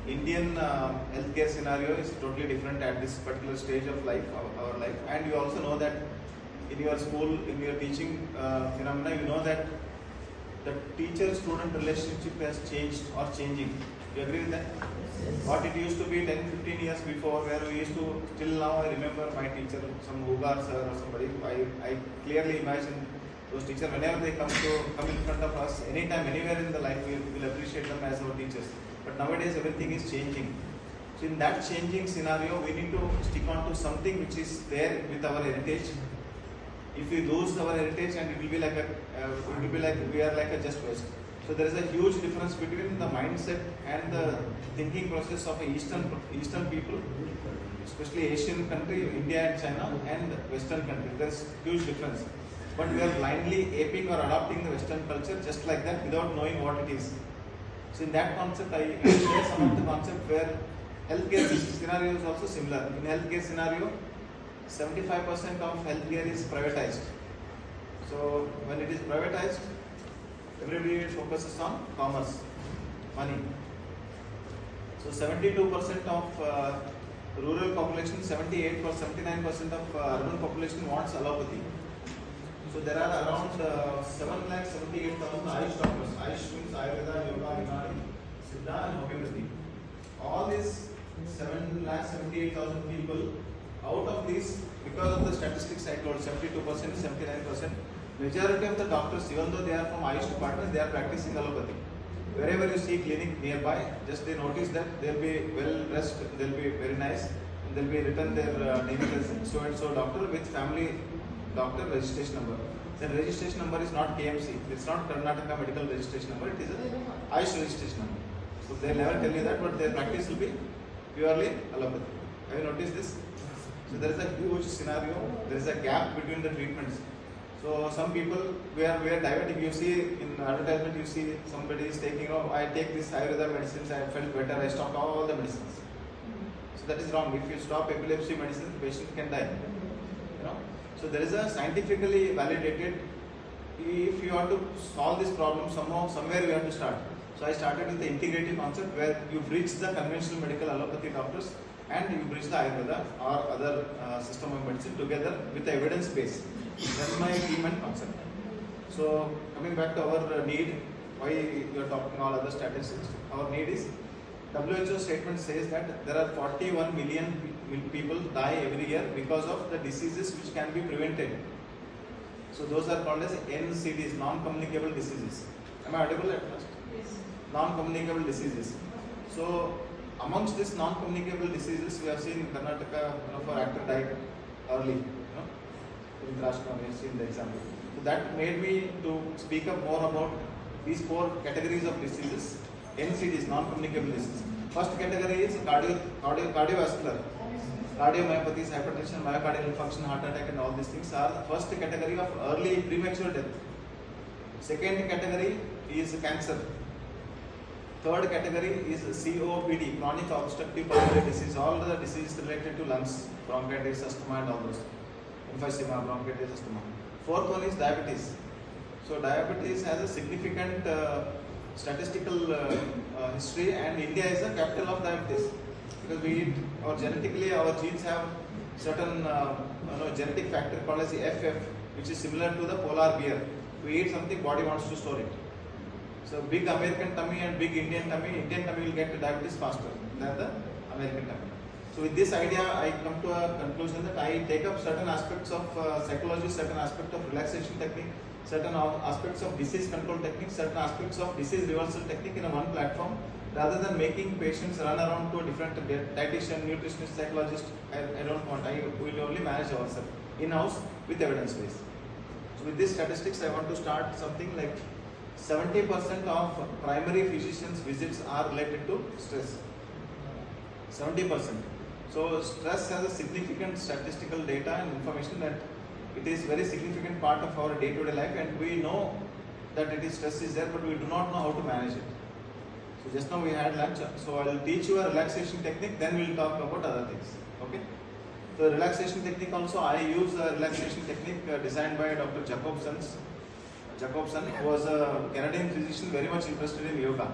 Indian healthcare scenario is totally different at this particular stage of life, our life. And you also know that in your school, in your teaching phenomena, you know that the teacher-student relationship has changed or changing. You agree with that? Yes. What it used to be 10, 15 years before, where we used to, till now I remember my teacher, some Ugar sir or somebody, I clearly imagine those teachers, whenever they come in front of us, anytime, anywhere in the life, we will appreciate them as our teachers. But nowadays everything is changing. So in that changing scenario, we need to stick on to something which is there with our heritage. If we lose our heritage, and it will be like we are like a just West. So there is a huge difference between the mindset and the thinking process of Eastern people, especially Asian country, India and China, and Western country. There is huge difference. But we are blindly aping or adopting the Western culture just like that without knowing what it is. So in that concept, I share some of the concept where healthcare scenario is also similar. In healthcare scenario, 75% of healthcare is privatized. So when it is privatized, everybody focuses on commerce, money. So 72% of rural population, 78 or 79% of urban population wants allopathy. So there are around 7,78,000 Ayush doctors. Ayush means Ayurveda, Yoga, Unani, Siddha and Homeopathy. All these 7,78,000 people, out of these, because of the statistics I told, 72%, 79%, majority of the doctors, even though they are from Ayush department, they are practicing allopathy. Wherever you see clinic nearby, just they notice that they'll be well dressed, they'll be very nice, and they'll be written their name as so and so doctor with family doctor registration number. The registration number is not KMC, it's not Karnataka medical registration number, it is a Ayush registration number. So they'll never tell you that, but their practice will be purely allopathy. Have you noticed this? So there is a huge scenario, there is a gap between the treatments. So some people, we are diabetic, you see in advertisement, you see somebody is taking, oh, I take this Ayurveda medicines, I felt better, I stop all the medicines. So that is wrong. If you stop epilepsy medicine, the patient can die. You know? So there is a scientifically validated, if you want to solve this problem, somewhere we have to start. So I started with the integrative concept where you bridge the conventional medical allopathy doctors and you bridge the Ayurveda or other system of medicine together with the evidence base. That's my theme and concept. So coming back to our need, why you are talking all other statistics, our need is, WHO statement says that there are 41 million people die every year because of the diseases which can be prevented. So those are called as NCDs, non-communicable diseases. Am I audible at first? Yes. Non-communicable diseases. So amongst these non-communicable diseases, we have seen in Karnataka, one of our actor died early. In Rashtra, we have seen the example. So that made me to speak up more about these 4 categories of diseases. NCDs, non-communicable diseases. First category is cardiovascular. Cardiomyopathies, hypertension, myocardial infarction, heart attack and all these things are the first category of early premature death. Second category is cancer. Third category is COPD, chronic obstructive pulmonary disease, all the diseases related to lungs, bronchitis, asthma and all those. Emphysema, bronchitis, asthma. Fourth one is diabetes. So diabetes has a significant statistical history, and India is the capital of diabetes because we eat, or genetically our genes have certain genetic factor called as the FF, which is similar to the polar bear. We eat something, body wants to store it. So big American tummy and big Indian tummy will get diabetes faster than the American tummy. So with this idea, I come to a conclusion that I take up certain aspects of psychology, certain aspects of relaxation technique, certain aspects of disease control technique, certain aspects of disease reversal technique in a one platform, rather than making patients run around to a different dietitian, nutritionist, psychologist. I don't want. I will only manage ourselves in-house with evidence base. So with these statistics, I want to start something like 70% of primary physicians' visits are related to stress. 70%. So stress has a significant statistical data and information that it is very significant part of our day-to-day life, and we know that stress is there, but we do not know how to manage it. So just now we had lunch, so I will teach you a relaxation technique, then we will talk about other things. Okay? So relaxation technique also, I use a relaxation technique designed by Dr. Jacobson, who was a Canadian physician very much interested in yoga.